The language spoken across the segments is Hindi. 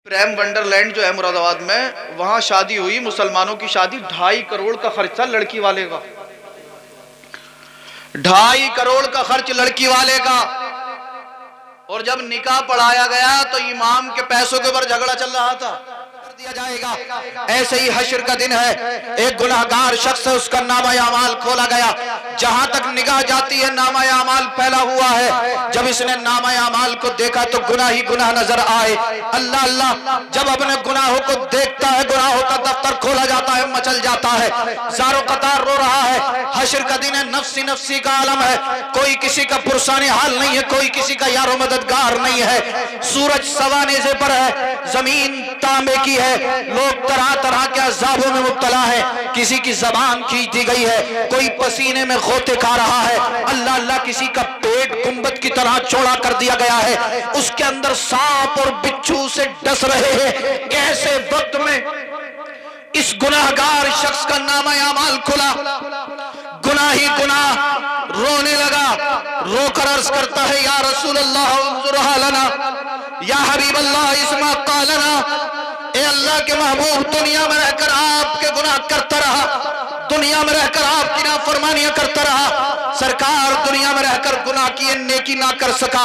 प्रेम वंडरलैंड जो है मुरादाबाद में, वहां शादी हुई, मुसलमानों की शादी। 2.5 करोड़ का खर्चा लड़की वाले का, 2.5 करोड़ का खर्च लड़की वाले का। और जब निकाह पढ़ाया गया तो इमाम के पैसों के ऊपर झगड़ा चल रहा था। दिया जाएगा। ऐसे ही हश्र का दिन है, एक गुनाहगार शख्स है, उसका नामा अमाल खोला गया। जहां तक निगाह जाती है नामा अमाल फैला हुआ है। जब इसने नामा अमाल को देखा तो गुनाह ही गुनाह नजर आए। अल्लाह अल्लाह, जब अपने गुनाहों को देखता है, गुनाहों का दफ्तर खोला जाता है, मचल जाता है, ज़ारो कतार रो रहा है। हश्र का दिन है, नफ्सी नफ्सी का आलम है, कोई किसी का पुरसाने हाल नहीं है, कोई किसी का यारो मददगार नहीं है। सूरज सवा नेज़े पर है, जमीन तांबे की है, लोग तरह तरह के अज़ाबों में मुब्तला है। किसी की जबान खींच दी गई है, कोई पसीने में गोते खा रहा है। अल्लाह अल्लाह, किसी का पेट गुंबद की तरह चौड़ा कर दिया गया है, उसके अंदर सांप और बिच्छू से डस रहे हैं। ऐसे वक्त में इस गुनाहगार शख्स का नामा अमाल खुला, गुनाह ही गुनाह, रोने लगा। रोकर अर्ज करता है, या रसूल अल्लाह उन्जुरहा लना, या हबीब अल्लाह इस्मा कालना। ए अल्लाह के महबूब, दुनिया में रहकर आपके गुनाह करता रहा, दुनिया में रहकर आपकी नाफरमानियां करता रहा। सरकार दुनिया में रहकर गुनाह किए, नेकी ना कर सका।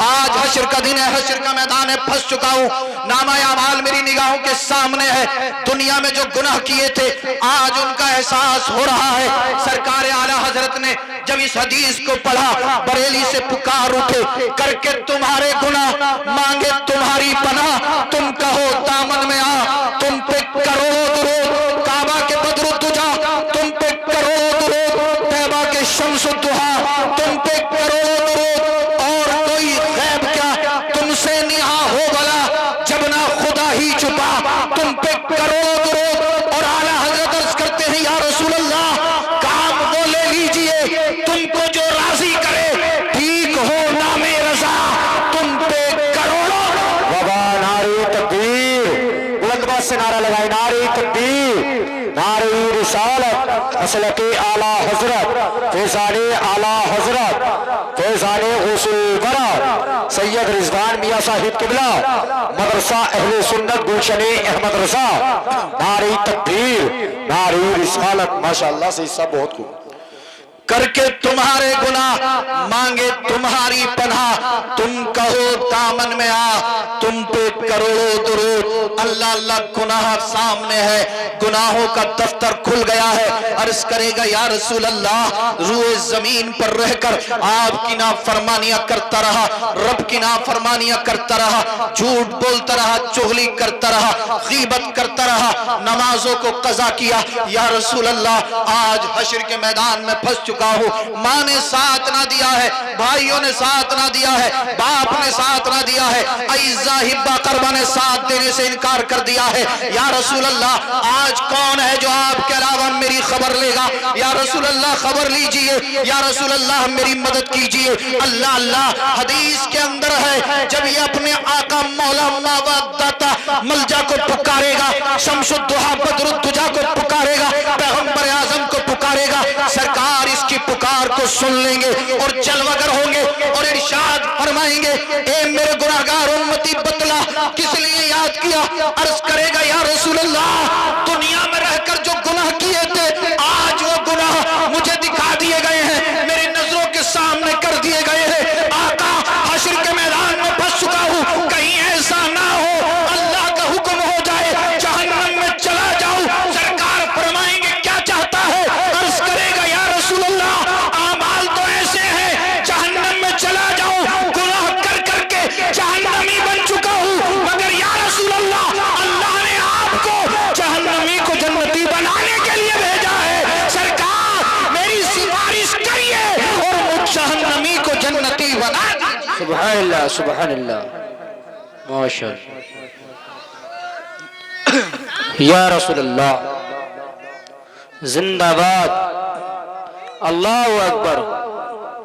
आज हश्र का दिन है, हश्र का मैदान है, फंस चुका हूं। नामा अमाल मेरी निगाहों के सामने है। दुनिया में जो गुनाह किए थे आज उनका एहसास हो रहा है। सरकार आला हजरत ने जब इस हदीस को पढ़ा, बरेली से पुकार उठे, करके तुम्हारे गुनाह मांगे तुम्हारी पनाह, तुम कहो दामन में आ, तुम पे करोड़ों दुरूद, काबा के बदरुद तुझा, तुम पे करोड़ों दुरूद, तैबा के शम्सुद दुहा, तुम पे करोड़ों दुरूद। और कोई गैब क्या तुमसे निहा हो भला, जब ना खुदा ही छुपा, तुम पे करोड़ों दुरूद। और आला हजरत अर्ज करते हैं, या रसूल अल्लाह, काम वो ले लीजिए तुमको जो राजी करे, ठीक हो नामे रजा, तुम पे करोड़ों। बाबा नारी तकबीर, बुलंद से नारा लगाए, नारी तकबीर, नारी रिसालत, मसलके आला हजरत, फैज़ाने आला हजरत, फैज़ाने गौसुल बरा सैयद रिजवान मियां साहिब किबला, मदरसा अहले सुन्नत गुलशन अहमद रजा। नारी तकबीर, नारी रिसालत, माशाअल्लाह से सब बहुत खूब। करके तुम्हारे गुनाह मांगे तुम्हारी पनाह, तुम कहो दामन में आ, तुम पे करोड़ों दुरूद। अल्लाह अल्लाह, गुनाह सामने है, गुनाहों का दफ्तर खुल गया है। अर्ज करेगा, या रसूल अल्लाह, रूए जमीन पर रहकर आपकी नाफरमानियां करता रहा, रब की नाफरमानियां करता रहा, झूठ बोलता रहा, चुगली करता रहा, गीबत करता रहा, नमाजों को कज़ा किया। या रसूल अल्लाह, आज हश्र के मैदान में फंस चुका हूं। माँ ने साथ ना दिया है, भाइयों ने साथ ना दिया है, बाप ने साथ ना दिया है, अइज़ा हिब्बा करबा ने साथ देने से इनकार कर दिया है। या रसूल अल्लाह, आज कौन है जो आपके अलावा मेरी खबर लेगा? या रसूल अल्लाह, खबर लीजिए, या रसूल अल्लाह मेरी मदद कीजिए। अल्लाह अल्लाह, हदीस के अंदर है, जब ये अपने आका मौला मावदाता मलजा को पुकारेगा, शम्सुद दुहा बदरुद्दुजा को पुकारेगा, पैगंबर आजम को पुकारेगा, सरकार इसकी पुकार को सुन लेंगे और जलवागर होंगे और इरशाद फरमाएंगे, ए मेरे गुनाहगार उम्मती, बतला किस लिए याद किया? अर्ज करेगा, या रसूल अल्लाह, दुनिया में रहकर जो गुनाह किए थे आज वो गुनाह मुझे दिखा दिए गए हैं, मेरी नजरों के सामने कर दिए गए हैं। आका, हश्र के मैदान में फंस चुका हूं, कहीं ऐसा ना हो अल्लाह का हुक्म हो जाए जहन्नम में चला जाऊं। सरकार फरमाएंगे, क्या चाहता है? अर्ज करेगा, या रसूल अल्लाह, आमाल तो ऐसे हैं जहन्नम में चला जाऊं, गुनाह कर करके जहन्नमी बन चुका हूं, मगर या रसूल अल्लाह, अल्लाह ने आपको जहन्नमी को जन्नती बनाने के लिए भेजा है। सरकार मेरी सिफारिश करिए और मुझ जहन्नमी को जन्नती बना दीजिए। सुभान अल्लाह, सुभान अल्लाह, माशाअल्लाह। या रसूल अल्लाह, जिंदाबाद, अल्लाहु अकबर,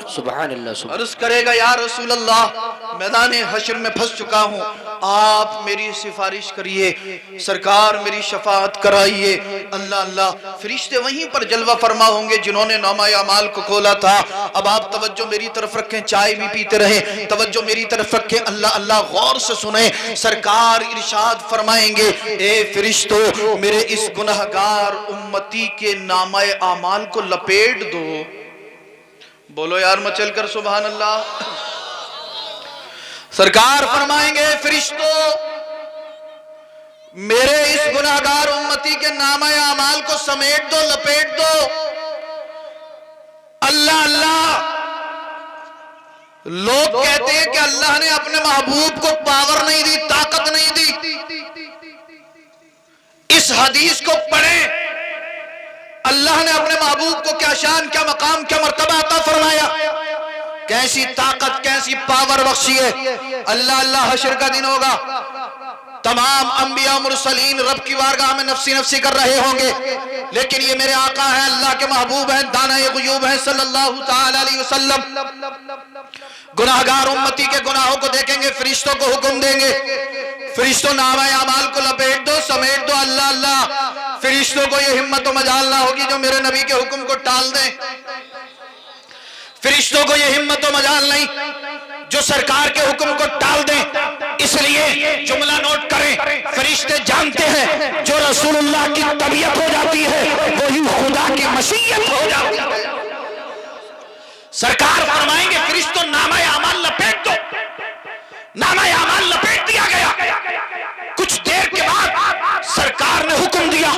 सुभान अल्लाह। अर्ज करेगा या रसूल अल्लाह मैदान हश्र में फंस चुका हूँ, आप मेरी सिफारिश करिए, सरकार मेरी शफाअत कराइए। अल्लाह अल्लाह, फरिश्ते वहीं पर जलवा फरमा होंगे जिन्होंने नामा अमाल को खोला था। अब आप तवज्जो मेरी तरफ रखें, चाय भी पीते रहे, तवज्जो मेरी तरफ रखें, अल्लाह अल्लाह गौर से सुने। सरकार इरशाद फरमाएंगे, ए फरिश्तों मेरे इस गुनहगार उम्मती के नामा अमाल को लपेट दो। बोलो यार मचल कर सुभान अल्लाह। सरकार फरमाएंगे, फरिश्तों मेरे इस गुनाहगार उम्मती के नामा अमाल को समेट दो, लपेट दो। अल्लाह अल्लाह, लोग कहते हैं कि अल्लाह ने अपने महबूब को पावर नहीं दी, ताकत नहीं दी। इस हदीस को पढ़े, अल्लाह ने अपने महबूब को क्या शान, क्या मकाम, क्या मर्तबा अता फरमाया, कैसी ताकत, कैसी पावर बख्शी है। अल्लाह अल्लाह, हश्र का दिन होगा, तमाम अंबिया मुरसलीन रब की बारगाह में नफ्सी नफ्सी कर रहे होंगे, लेकिन ये मेरे आका हैं, अल्लाह के महबूब हैं, दाना-ए गुयूब हैं सल्लल्लाहु ताला अलैहि वसल्लम। गुनाहगार उम्मती के गुनाहों को देखेंगे, फरिश्तों को हुक्म देंगे, फरिश्तों नामा अमाल को लपेट दो, समेट दो। अल्लाह अल्लाह, फरिश्तों को ये हिम्मत मजाल ना होगी जो मेरे नबी के हुक्म को टाल दें। फरिश्तों को ये हिम्मत मजाल नहीं जो सरकार के हुक्म को टाल दें। इसलिए जुमला नोट करें, फरिश्ते जानते हैं जो रसूलुल्लाह की तबीयत हो जाती है वही खुदा की मशीयत हो जाती है। सरकार फरमाएंगे, फरिश्तों नामा अमाल लपेट दो। नामा अमाल लपेट दिया गया। कुछ देर के बाद सरकार ने हुक्म दिया,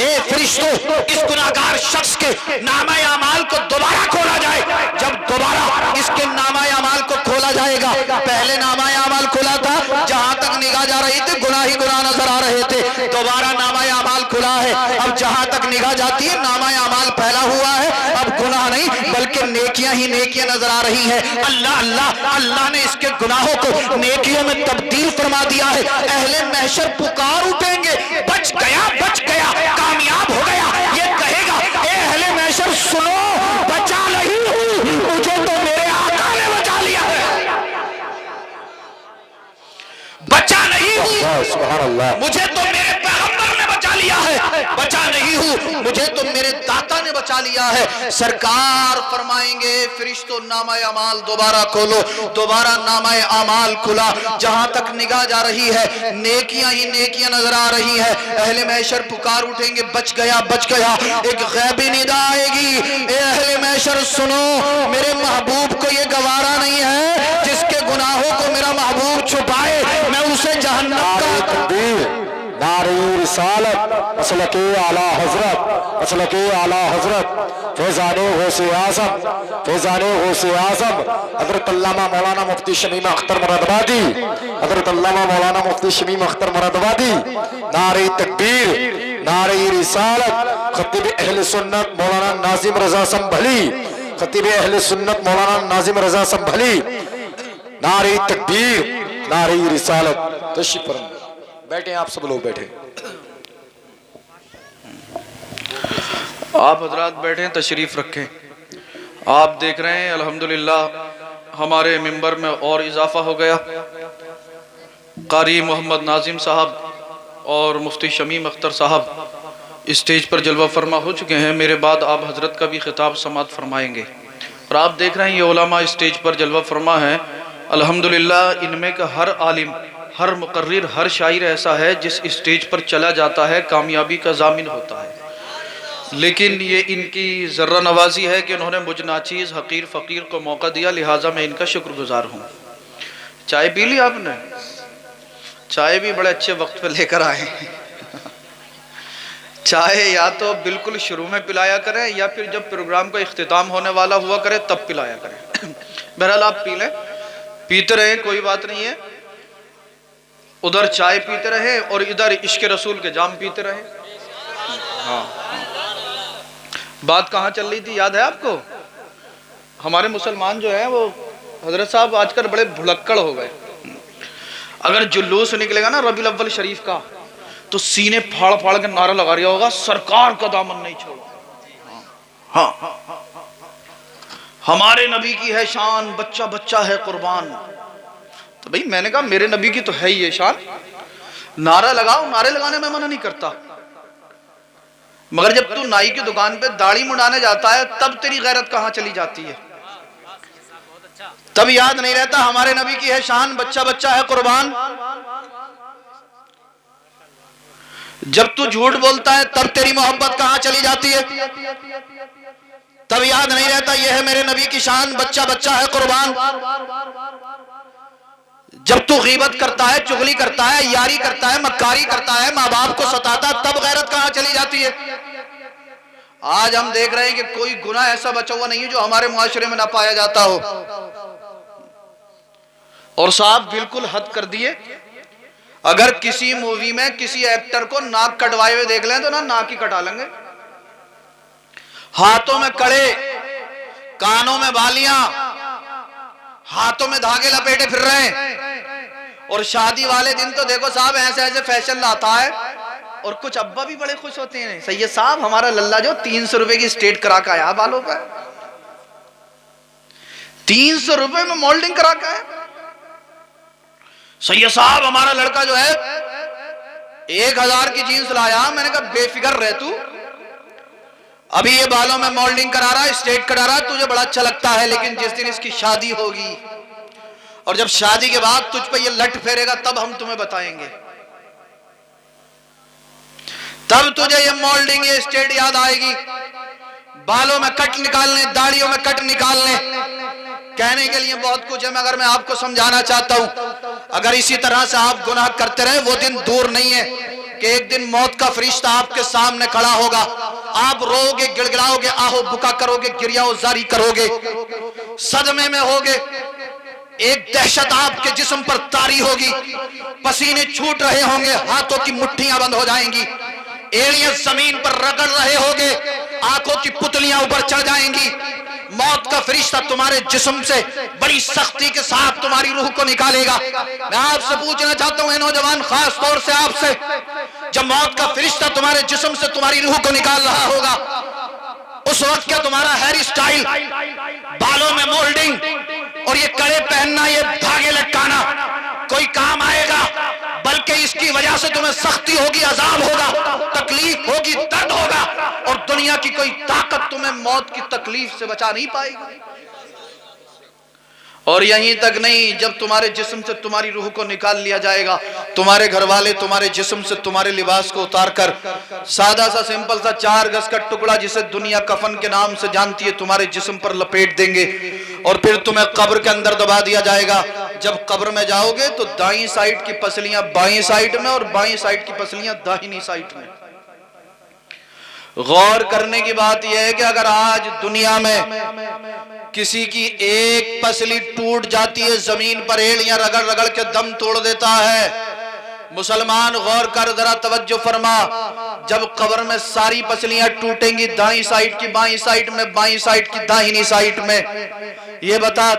ए फरिश्तों इस गुनाहगार शख्स के नामा अमाल को दोबारा खोला जाए। जब दोबारा इसके नामा अमाल को खोला जाएगा, पहले नामा अमाल खुला था, जहां तक निगाह जा रही थी गुनाह ही गुनाह नजर आ रहे थे। दोबारा नामा अमाल खुला है, अब जहां तक निगाह जाती है नामा अमाल फैला हुआ है, अब गुनाह नहीं बल्कि नेकियां ही नेकियां नजर आ रही है। अल्लाह अल्लाह, अल्लाह ने इसके गुनाहों को नेकियों में तब्दील फरमा दिया है। अहले महशर पुकार उठेंगे, बच गया, बच गया, कामयाब हो गया। ये कहेगा, ए अहले महशर सुनो, बचा नहीं हूं, मुझे तो मेरे आका ने बचा लिया है। बचा नहीं हूं, सुभान अल्लाह, मुझे तो मेरे पैगंबर ने बचा लिया है। बचा नहीं हूं, मुझे तो मेरे दाता ने बचा लिया है। सरकार फरमाएंगे, फरिश्तों नामा अमाल दोबारा खोलो। दोबारा नामा अमाल खुला, जहां तक निगाह जा रही है नेकियां ही नेकियां नजर आ रही है। अहले महशर पुकार उठेंगे, बच गया, बच गया। एक गैबी निदा आएगी, ए अहले महशर सुनो, मेरे महबूब को ये गवारा नहीं है जिसके गुनाहों को मेरा महबूब छुपाए, मैं उसे जहन्नम का नारे रिसालत मसलके आला हजरत, मसलके आला हजरत फैजाने गौसे आज़म, फैजाने गौसे आज़म हजरत अल्लामा मौलाना मुफ्ती शमीम अख्तर मुरादाबादी, हजरत अल्लामा मौलाना मुफ्ती शमीम अख्तर मुरादाबादी। नारे तकबीर, नारे रिसालत खतीब अहले सुन्नत मौलाना नाजिम रजा संभली, खतीब अहले सुन्नत मौलाना नाजिम रजा संभली। नारे तकबीर, नारे रिसालत। तशरीफ फरमाइए, बैठे आप सब लोग बैठे, आप हजरात बैठे, तशरीफ रखें। आप देख रहे हैं अल्हम्दुलिल्लाह हमारे मिंबर में और इजाफा हो गया। कारी मोहम्मद नाजिम साहब और मुफ्ती शमीम अख्तर साहब स्टेज पर जलवा फरमा हो चुके हैं। मेरे बाद आप हजरत का भी खिताब समात फरमाएंगे। और आप देख रहे हैं ये उलमा स्टेज पर जलवा फरमा है। अल्हम्दुलिल्लाह इनमें का हर आलिम, हर मुकर्रिर, हर शायर ऐसा है जिस स्टेज पर चला जाता है कामयाबी का जामिन होता है। लेकिन ये इनकी ज़र्रा नवाजी है कि उन्होंने मुझ नाचीज़ हकीर फ़कीर को मौका दिया, लिहाजा मैं इनका शुक्रगुजार हूँ। चाय पी ली आपने? चाय भी बड़े अच्छे वक्त पे लेकर आए। चाय या तो बिल्कुल शुरू में पिलाया करें या फिर जब प्रोग्राम का इख्तिताम होने वाला हुआ करे तब पिलाया करें। बहरहाल आप पी लें, पीते रहें, कोई बात नहीं है। उधर चाय पीते रहे और इधर इश्क रसूल के जाम पीते रहे। हाँ, बात कहाँ चल रही थी याद है आपको? हमारे मुसलमान जो है वो हजरत साहब आजकल बड़े भुलक्कड़ हो गए। अगर जुलूस निकलेगा ना रबीउल अव्वल शरीफ का तो सीने फाड़ फाड़ के नारा लगा रहा होगा, सरकार का दामन नहीं छोड़ो। हाँ, हमारे नबी की है शान, बच्चा बच्चा है कुर्बान। तो भाई मैंने कहा मेरे नबी की तो है ही है शान, नारा लगाओ, नारे लगाने में मना नहीं करता, मगर जब तू नाई की दुकान पे दाढ़ी मुंडाने जाता है तब तेरी गैरत कहां चली जाती है? तब याद नहीं रहता हमारे नबी की है शान, बच्चा बच्चा है कुर्बान। जब तू झूठ बोलता है तब तेरी मोहब्बत कहां चली जाती है? तब याद नहीं रहता यह है मेरे नबी की शान, बच्चा बच्चा है कुर्बान। जब तू गीबत करता है, चुगली करता है, यारी करता है, मक्कारी करता है, माँ बाप को सताता है, तब गैरत कहां चली जाती है? आज हम देख रहे हैं कि कोई गुनाह ऐसा बचा हुआ नहीं है जो हमारे मुआशरे में ना पाया जाता हो। और साहब बिल्कुल हद कर दिए, अगर किसी मूवी में किसी एक्टर को नाक कटवाए हुए देख लें तो ना नाक ही कटा लेंगे। हाथों में कड़े, कानों में बालियां, हाथों में धागे लपेटे फिर रहे हैं। और शादी वाले दिन तो देखो साहब ऐसे ऐसे फैशन लाता है, और कुछ अब्बा भी बड़े खुश होते हैं, सैयद साहब हमारा लल्ला जो 300 रुपए की स्ट्रेट करा के आया बालों पर, 300 रुपए में मोल्डिंग करा के आया। सैयद साहब हमारा लड़का जो है 1000 की जीन्स लाया। मैंने कहा बेफिक्र रह तू, अभी ये बालों में मोल्डिंग करा रहा है, स्ट्रेट करा रहा है, तुझे बड़ा अच्छा लगता है, लेकिन जिस दिन इसकी शादी होगी और जब शादी के बाद तुझ पे ये लट फेरेगा तब हम तुम्हें बताएंगे, तब तुझे ये मोल्डिंग ये स्ट्रेट याद आएगी। बालों में कट निकालने, दाढ़ियों में कट निकालने, कहने के लिए बहुत कुछ है, मगर मैं आपको समझाना चाहता हूं, अगर इसी तरह से आप गुनाह करते रहे वो दिन दूर नहीं है कि एक दिन मौत का फरिश्ता आपके सामने खड़ा होगा, आप रोओगे, गिड़गिड़ाओगे, आहो बुका करोगे, गिरियाओ जारी करोगे, सदमे में होगे, एक दहशत आपके जिस्म पर तारी होगी, पसीने छूट रहे होंगे, हाथों की मुट्ठियां बंद हो जाएंगी, एड़ियां जमीन पर रगड़ रहे होंगे, आंखों की पुतलियां ऊपर चढ़ जाएंगी, मौत का फरिश्ता तुम्हारे जिस्म से बड़ी सख्ती के साथ तुम्हारी रूह को निकालेगा। मैं आपसे पूछना चाहता हूं नौजवान, खास तौर से आपसे, जब मौत का फरिश्ता तुम्हारे जिस्म से तुम्हारी रूह को निकाल रहा होगा, उस वक्त क्या तुम्हारा हेयर स्टाइल, बालों में मोल्डिंग और ये कड़े पहनना, ये धागे लटकाना कोई काम आएगा? बल्कि इसकी वजह से तुम्हें सख्ती होगी, अजाब होगा, तकलीफ होगी, दर्द होगा, और दुनिया की कोई ताकत तुम्हें मौत की तकलीफ से बचा नहीं पाएगी। और यहीं तक नहीं, जब तुम्हारे जिस्म से तुम्हारी रूह को निकाल लिया जाएगा, तुम्हारे घर वाले तुम्हारे जिस्म से तुम्हारे लिबास को उतार कर सादा सा सिंपल सा 4 गज का टुकड़ा जिसे दुनिया कफन के नाम से जानती है तुम्हारे जिस्म पर लपेट देंगे, और फिर तुम्हें कब्र के अंदर दबा दिया जाएगा। जब कब्र में जाओगे तो दाईं साइड की पसलियां बाईं साइड में और बाईं साइड की पसलियां दाहिनी साइड में। गौर करने की बात यह है कि अगर आज दुनिया में किसी की एक पसली टूट जाती है, जमीन पर एड़ियां रगड़ रगड़ के दम तोड़ देता है। मुसलमान गौर कर, जरा तवज्जो फरमा, जब कब्र में सारी पसलियां टूटेंगी, दाईं साइड की बाईं साइड में, बाईं साइड की दाहिनी साइड में, ये बता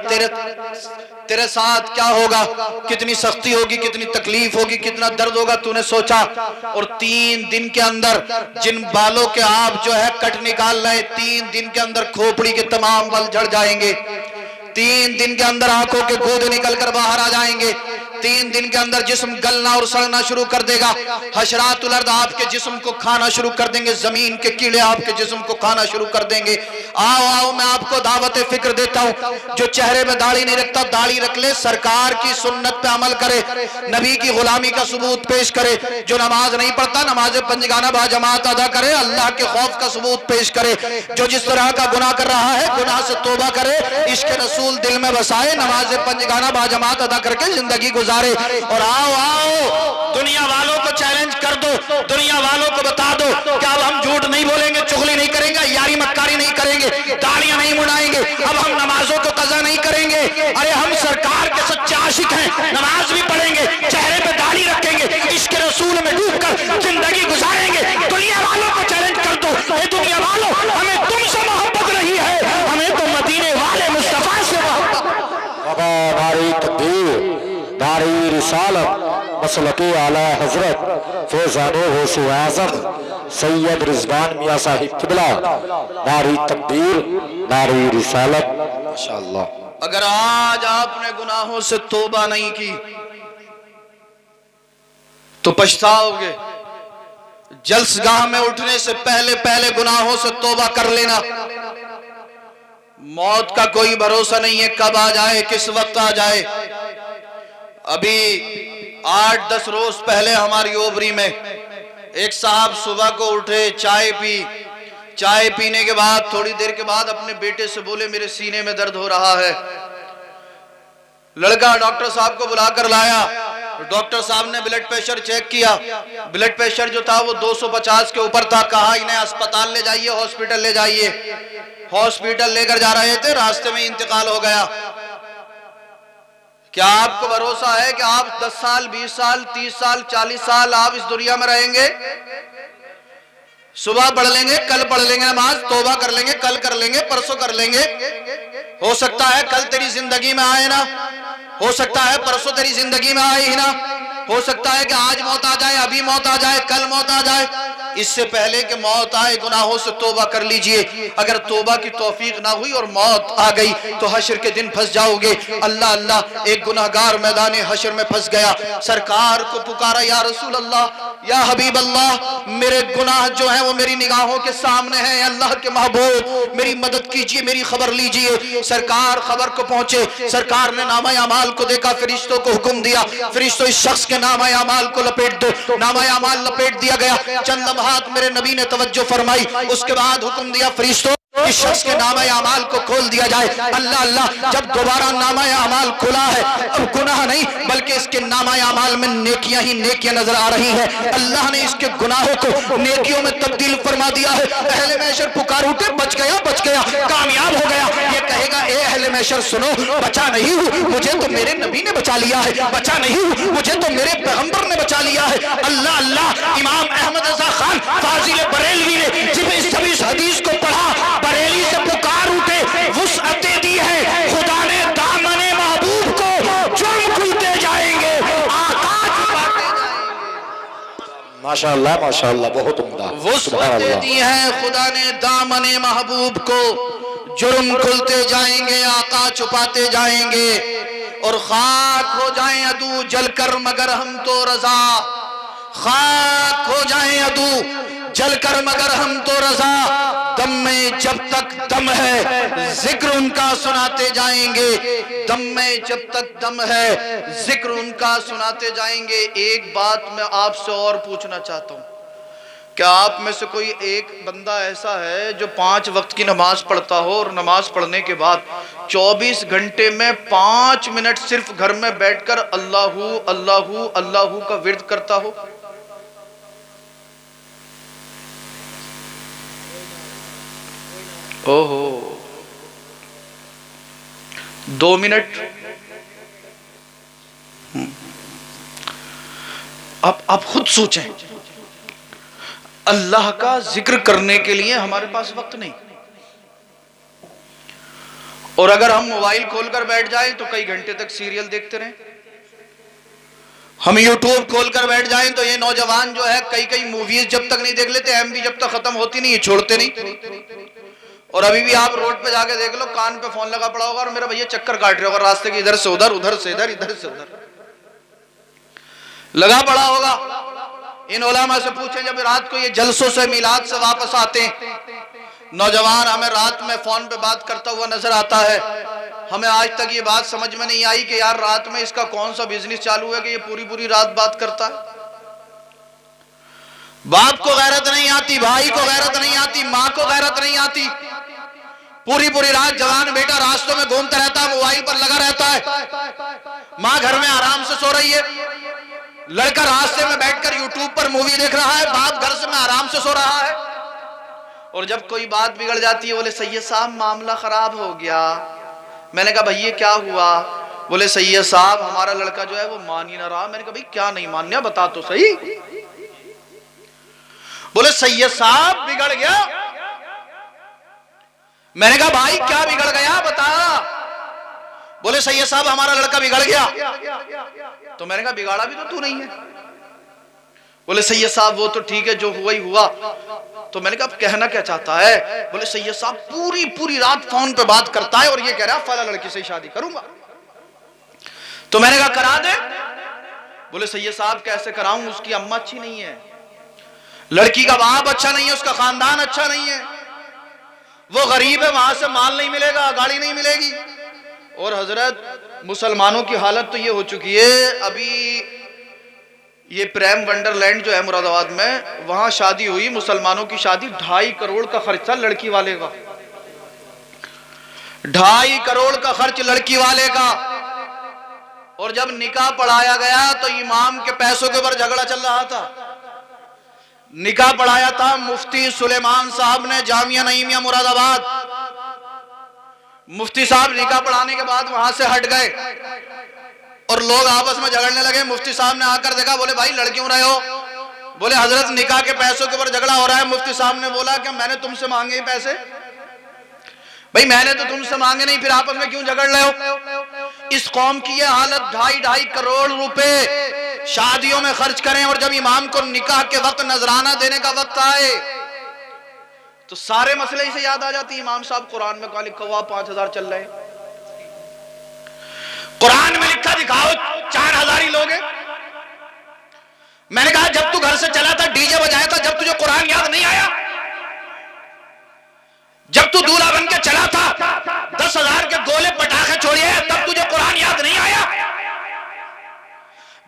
तेरे साथ क्या होगा? कितनी सख्ती होगी, कितनी तकलीफ होगी, कितना दर्द होगा, तूने सोचा? और 3 दिन के अंदर जिन बालों के आप जो है कट निकाल रहे, 3 दिन के अंदर खोपड़ी के तमाम बाल झड़ जाएंगे, 3 दिन के अंदर आंखों के गोदे निकल कर बाहर आ जाएंगे, 3 दिन के अंदर जिस्म गलना और सड़ना शुरू कर देगा, हशरातुल अर्द आपके जिस्म को खाना शुरू कर देंगे, जमीन के कीड़े आपके जिस्म को खाना शुरू कर देंगे। आओ आओ, मैं आपको दावत फिक्र देता हूं, जो चेहरे में दाढ़ी नहीं रखता दाढ़ी रख ले, सरकार की सुन्नत पे अमल करे, नबी की गुलामी का सबूत पेश करे, जो नमाज नहीं पढ़ता नमाज पंजगाना बाजमात अदा करे, अल्लाह के खौफ का सबूत पेश करे, जो जिस तरह का गुनाह कर रहा है गुनाह से तौबा करे, इश्क रसूल दिल में बसाए, नमाज पंजगाना बाजमात अदा करके जिंदगी गुजारे। और आओ आओ, दुनिया वालों को चैलेंज कर दो, दुनिया वालों को बता दो कि अब हम झूठ नहीं बोलेंगे, चुगली नहीं करेंगे, यारी मक्कारी नहीं करेंगे, दाढ़ियां नहीं मुड़ाएंगे, अब हम नमाजों को कज़ा नहीं करेंगे, अरे हम सरकार के सच्चे आशिक हैं, नमाज भी पढ़ेंगे, चेहरे पे दाढ़ी रखेंगे, इश्क रसूल में डूबकर जिंदगी गुजारेंगे। दुनिया वालों को चैलेंज कर दो, हे दुनिया वालों, हमें तुमसे मोहब्बत नहीं है, हमें तो मदीने वाले मुस्तफा से मोहब्बत। नारी तकबीर, नारी रिसालत, मसलके आला हजरत फैज़ाने गौसे आज़म सैयद रिजवान मियां साहिब किबला, नारी तकबीर, नारी रिसालत, माशाअल्लाह। अगर आज आपने गुनाहों से तौबा नहीं की तो पछताओगे। जल्सगाह में उठने से पहले पहले गुनाहों से तौबा कर लेना। मौत का कोई भरोसा नहीं है, कब आ जाए, किस वक्त आ जाए। अभी 8-10 रोज पहले हमारी ओबरी में एक साहब सुबह को उठे, चाय पी, चाय पीने के बाद थोड़ी देर के बाद अपने बेटे से बोले मेरे सीने में दर्द हो रहा है। लड़का डॉक्टर साहब को बुलाकर लाया। डॉक्टर साहब ने ब्लड प्रेशर चेक किया, ब्लड प्रेशर जो था वो 250 के ऊपर था। कहा इन्हें अस्पताल ले जाइए, हॉस्पिटल ले जाइए। हॉस्पिटल लेकर जा रहे थे, रास्ते में इंतकाल हो गया। क्या आपको भरोसा है कि आप 10 साल, 20 साल, 30 साल, 40 साल आप इस दुनिया में रहेंगे? सुबह पढ़ लेंगे, कल पढ़ लेंगे नमाज, तौबा कर लेंगे, कल कर लेंगे, परसों कर लेंगे। हो सकता है कल तेरी जिंदगी में आए ना, हो सकता है परसों तेरी जिंदगी में आए ही ना, हो सकता है कि आज मौत आ जाए, अभी मौत आ जाए, कल मौत आ जाए। इससे पहले कि मौत आए गुनाहों से तौबा कर लीजिए। अगर तौबा की तौफीक ना हुई और मौत आ गई तो हशर के दिन फंस जाओगे। अल्लाह अल्लाह, एक गुनाहगार मैदान हशर में फंस गया, सरकार को पुकारा, या रसूल अल्लाह, या हबीब अल्लाह, मेरे गुनाह जो हैं वो मेरी निगाहों के सामने हैं, अल्लाह के महबूब मेरी मदद कीजिए, मेरी खबर लीजिए। सरकार खबर को पहुंचे, सरकार ने नामा अमाल को देखा, फरिश्तों को हुक्म दिया, फरिश्तों इस शख्स के नामा अमाल को लपेट दो। नामा अमाल लपेट दिया गया। चंद लम्हात मेरे नबी ने तवज्जो फरमाई, उसके बाद हुक्म दिया फरिश्तों इस शख्स के नामा अमाल को खोल दिया जाए। अल्लाह अल्लाह, जब दोबारा नामा अमाल खुला है, अब गुनाह नहीं बल्कि इसके नामा अमाल में नेकियां ही नेकियां नजर आ रही है। अल्लाह ने इसके गुनाहों को नेकियों में तब्दील फरमा दिया है। अहले महशर पुकार उठे, बच गया, बच गया, कामयाब हो गया। ये कहेगा ए अहले महशर सुनो, बचा नहीं हूं, मुझे तो मेरे नबी ने बचा लिया है, बचा नहीं हूं, मुझे तो मेरे पैगंबर ने बचा लिया है। अल्लाह अल्लाह, इमाम अहमद रजा खान फाजिल बरेलवी ने जब इस हदीस को पढ़ा, बरेली से पुकार उठे, वुसअते दी है खुदा ने दामने महबूब को, जुर्म खुलते जाएंगे, आकाश छुपाते जाएंगे। माशाअल्लाह माशाअल्लाह, बहुत उम्दा। वुसअते दी है खुदा ने दामने महबूब को, जुर्म खुलते जाएंगे, आका छुपाते जाएंगे। और खाक हो जाएं अदू जलकर मगर हम तो रजा, खाक हो जाएं अदू जलकर मगर हम तो रजा। दम में जब तक दम है जिक्र उनका सुनाते जाएंगे, दम में जब तक दम है जिक्र उनका सुनाते जाएंगे। एक बात मैं आपसे और पूछना चाहता हूँ, क्या आप में से कोई एक बंदा ऐसा है जो 5 वक्त की नमाज पढ़ता हो और नमाज पढ़ने के बाद 24 घंटे में 5 मिनट सिर्फ घर में बैठकर अल्लाहू अल्लाहू अल्लाहू का विर्द करता हो? ओहो, 2 मिनट। आप खुद सोचें, अल्लाह का जिक्र करने के लिए हमारे पास वक्त नहीं, और अगर हम मोबाइल खोलकर बैठ जाएं तो कई घंटे तक सीरियल देखते रहें। हम यूट्यूब खोलकर बैठ जाएं तो ये नौजवान जो है कई मूवीज जब तक नहीं देख लेते, एमबी जब तक खत्म होती नहीं, ये छोड़ते नहीं। और अभी भी आप रोड पे जाके देख लो, कान पे फोन लगा पड़ा होगा और मेरा भैया चक्कर काट रहे होगा रास्ते के, इधर से उधर, उधर से इधर, इधर से उधर लगा पड़ा होगा। इन उलमा से पूछें, जब रात को ये जलसों से मिलाद से वापस आते हैं, नौजवान हमें रात में फोन पे बात करता हुआ नजर आता है। हमें आज तक ये बात समझ में नहीं आई कि यार रात में इसका कौन सा बिजनेस चालू है कि ये पूरी पूरी रात बात करता है। बाप को गैरत नहीं आती, भाई को गैरत नहीं आती, माँ को गैरत नहीं आती। पूरी पूरी रात जवान बेटा रास्तों में घूमता रहता है, मोबाइल पर लगा रहता है। माँ घर में आराम से सो रही है, लड़का रास्ते में बैठकर यूट्यूब पर मूवी देख रहा है, बाप घर से में आराम से सो रहा है। और जब कोई बात बिगड़ जाती है, बोले सैयद साहब मामला खराब हो गया। मैंने कहा भैया क्या हुआ? बोले सैयद साहब हमारा लड़का जो है वो मान ही ना रहा। मैंने कहा भाई क्या नहीं मान्या, बता तो सही। बोले सैयद साहब बिगड़ गया। मैंने कहा भाई क्या बिगड़ गया बता। बोले सैयद साहब हमारा लड़का बिगड़ गया। तो मैंने कहा बिगाड़ा भी तो तू नहीं है। बोले सैयद साहब वो तो ठीक है, जो हुआ ही हुआ, तो मैंने कहा अब कहना क्या चाहता है? बोले सैयद साहब पूरी पूरी रात फोन पे बात करता है और ये कह रहा है फला लड़की से शादी करूंगा। तो मैंने कहा करा दे। बोले सैयद साहब कैसे कराऊं, उसकी अम्मा अच्छी नहीं है, लड़की का बाप अच्छा नहीं है, उसका खानदान अच्छा नहीं है, वो गरीब है, वहां से माल नहीं मिलेगा, गाड़ी नहीं मिलेगी। और हजरत मुसलमानों की हालत तो ये हो चुकी है, अभी ये प्रेम वंडरलैंड जो है मुरादाबाद में, वहां शादी हुई, मुसलमानों की शादी, 2.5 करोड़ का खर्चा लड़की वाले का, 2.5 करोड़ का खर्च लड़की वाले का। और जब निकाह पढ़ाया गया तो इमाम के पैसों के ऊपर झगड़ा चल रहा था। निकाह पढ़ाया था मुफ्ती सुलेमान साहब ने, जामिया नईमिया मुरादाबाद। मुफ्ती साहब निकाह पढ़ाने के बाद वहां से हट गए और लोग आपस में झगड़ने लगे। मुफ्ती साहब ने आकर देखा, बोले भाई लड़ क्यों रहे हो? बोले हजरत निकाह के पैसों के ऊपर झगड़ा हो रहा है। मुफ्ती साहब ने बोला कि मैंने तुमसे मांगे ही पैसे? भाई मैंने तो तुमसे मांगे नहीं, फिर आपस में क्यों झगड़ रहे हो? इस कौम की ये हालत, 2.5 करोड़ रुपए शादियों में खर्च करें और जब इमाम को निकाह के वक्त नजराना देने का वक्त आए तो सारे मसले ही से याद आ जाती है। इमाम साहब कुरान में कहा लिखा हुआ 5,000 चल रहे, कुरान में लिखा दिखाओ 4,000 ही लोग हैं। मैंने कहा जब तू घर से चला था डीजे बजाया था, जब तुझे कुरान याद नहीं आया? जब तू दूल्हा बन के चला था 10,000 के गोले पटाखे छोड़िए, तब तुझे कुरान याद नहीं आया?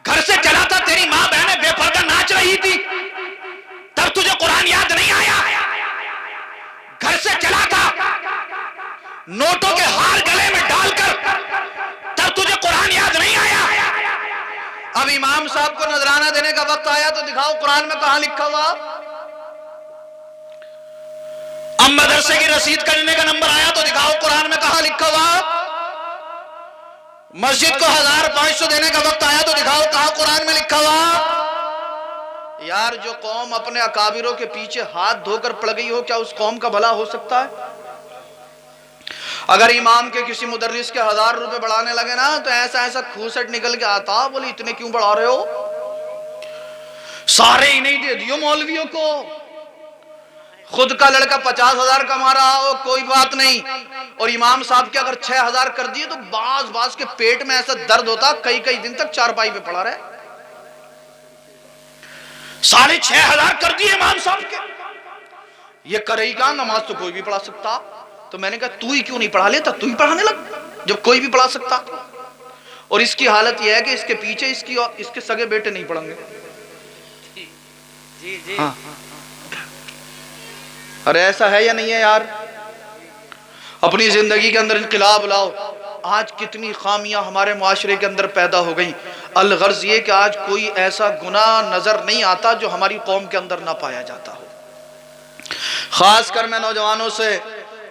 घर से चला था, तेरी मां बहनें बेपर्दा नाच रही थी, तब तुझे कुरान याद नहीं आया? घर से चला था नोटों के हार गले में डालकर, तब तुझे कुरान याद नहीं आया? अब इमाम साहब को नजराना देने का वक्त आया तो दिखाओ कुरान में कहां लिखा हुआ? अब मदरसे की रसीद करने का नंबर आया तो दिखाओ कुरान में कहां लिखा हुआ? मस्जिद को 1,500 देने का वक्त आया तो दिखाओ कहां कुरान में लिखा हुआ? यार जो कौम अपने अकाबिरों के पीछे हाथ धोकर पड़ गई हो, क्या उस कौम का भला हो सकता है? अगर इमाम के किसी मुदर्रिस के 1,000 रुपए बढ़ाने लगे ना तो ऐसा ऐसा खूसट निकल के आता, बोले इतने क्यों बढ़ा रहे हो? सारे ही नहीं दे दियो मौलवियों को। खुद का लड़का 50,000 कमा रहा हो कोई बात नहीं, और इमाम साहब के अगर 6,000 कर दिए तो बाज के पेट में ऐसा दर्द होता, कई कई दिन तक चारपाई पे पड़ा रहे। 6,500 कर दिए इमाम साहब के, ये करेगा नमाज तो कोई भी पढ़ा सकता। तो मैंने कहा तू ही क्यों नहीं पढ़ा लेता, तू ही पढ़ाने लग जब कोई भी पढ़ा सकता। और इसकी हालत यह है कि इसके पीछे इसके सगे बेटे नहीं पढ़ेंगे। हाँ। अरे ऐसा है या नहीं है यार? अपनी जिंदगी के अंदर इनकलाब लाओ। आज कितनी खामियां हमारे मुआशरे के अंदर पैदा हो गई। अलगर्ज ये कि आज कोई ऐसा गुनाह नजर नहीं आता जो हमारी कौम के अंदर ना पाया जाता हो। खासकर मैं नौजवानों से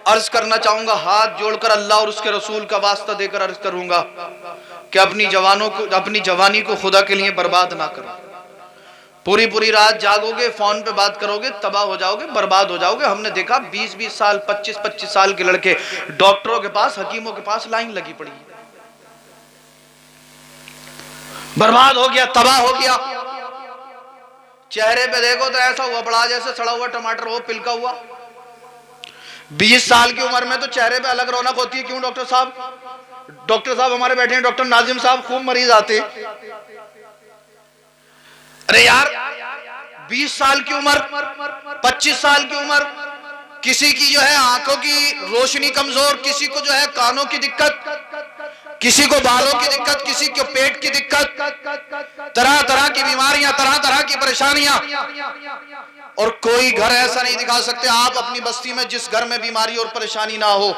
अर्ज करना चाहूंगा, हाथ जोड़कर अल्लाह और उसके रसूल का वास्ता देकर अर्ज करूंगा कि अपनी जवानी को खुदा के लिए बर्बाद ना करो। पूरी पूरी रात जागोगे, फोन पे बात करोगे, तबाह हो जाओगे, बर्बाद हो जाओगे। हमने देखा 20-20 साल 25-25 साल के लड़के डॉक्टरों के पास, हकीमों के पास लाइन लगी पड़ी, बर्बाद हो गया, तबाह हो गया। चेहरे पे देखो तो ऐसा हुआ पड़ा जैसे सड़ा हुआ टमाटर हो, पिलका हुआ। 20 साल की उम्र में तो चेहरे पे अलग रौनक होती है। क्यों डॉक्टर साहब हमारे बैठे हैं, डॉक्टर नाजिम साहब, खूब मरीज आते। अरे यार 20 साल की उम्र, 25 साल की उम्र, किसी की जो है आंखों की रोशनी कमजोर, किसी को जो है कानों की दिक्कत, किसी को बालों की दिक्कत, किसी को पेट की दिक्कत, तरह तरह की बीमारियां, तरह तरह की परेशानियां। और कोई घर ऐसा नहीं दिखा सकते आप अपनी बस्ती में जिस घर में बीमारी और परेशानी ना हो।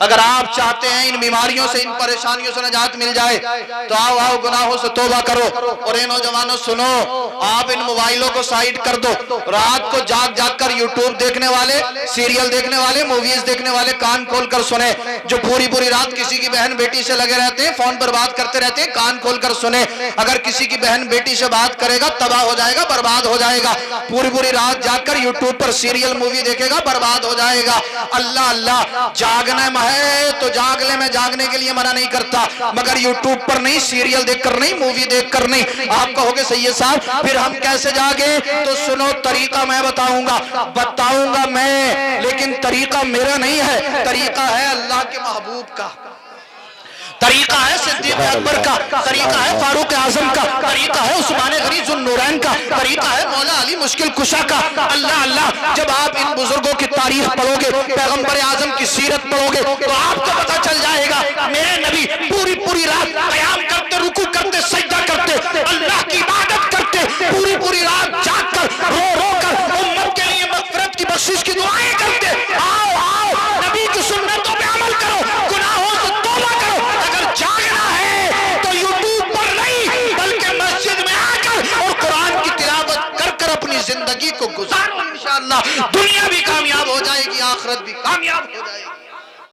अगर आप चाहते हैं इन बीमारियों से, इन परेशानियों से निजात मिल जाए तो आओ गुनाहों से तौबा करो। और ये नौजवानों सुनो, आप इन मोबाइलों को साइड कर दो। रात को जाग जाग कर यूट्यूब देखने वाले, सीरियल देखने वाले, मूवीज देखने वाले कान खोल कर सुने। जो पूरी पूरी रात किसी की बहन बेटी से लगे रहते हैं, फोन पर बात करते रहते हैं, कान खोल कर सुने। अगर किसी की बहन बेटी से बात करेगा तबाह हो जाएगा, बर्बाद हो जाएगा। पूरी पूरी रात जाग कर यूट्यूब पर सीरियल मूवी देखेगा, बर्बाद हो जाएगा। अल्लाह अल्लाह, जागना है तो जाग ले, मैं जागने के लिए मना नहीं करता, मगर यूट्यूब पर नहीं, सीरियल देखकर नहीं, मूवी देखकर नहीं। आप कहोगे सैयद साहब फिर हम कैसे जागे? तो सुनो, तरीका मैं बताऊंगा मैं, लेकिन तरीका मेरा नहीं है, तरीका है अल्लाह के महबूब का, तरीका है सिद्दीक अकबर का, तरीका है फारूक आजम का, तरीका है उस्मान गनी ज़ुन्नूरैन का, तरीका है मौला अली मुश्किल कुशा का। अल्लाह अल्लाह, जब आप इन बुजुर्गों की तारीफ पढ़ोगे, पैगंबर आजम की सीरत पढ़ोगे, तो आपको पता चल जाएगा मेरे नबी पूरी पूरी रात क़याम करते, रुकू करते, सजदा करते, अल्लाह की इबादत करते, पूरी पूरी रात जाग कर रो रो कर उम्मत के लिए मग़फ़िरत की बख्शिश की दुआएं करते। आओ आओ, नबी की सुन्नतों पे अमल करो, गुनाहों से तौबा करो। अगर जागना है तो यूट्यूब पर नहीं, बल्कि मस्जिद में आकर और कुरान की तिलावत कर कर अपनी जिंदगी को गुजारो। इंशाअल्लाह दुनिया भी कामयाब हो जाएगी, आखिरत भी कामयाब हो जाएगी।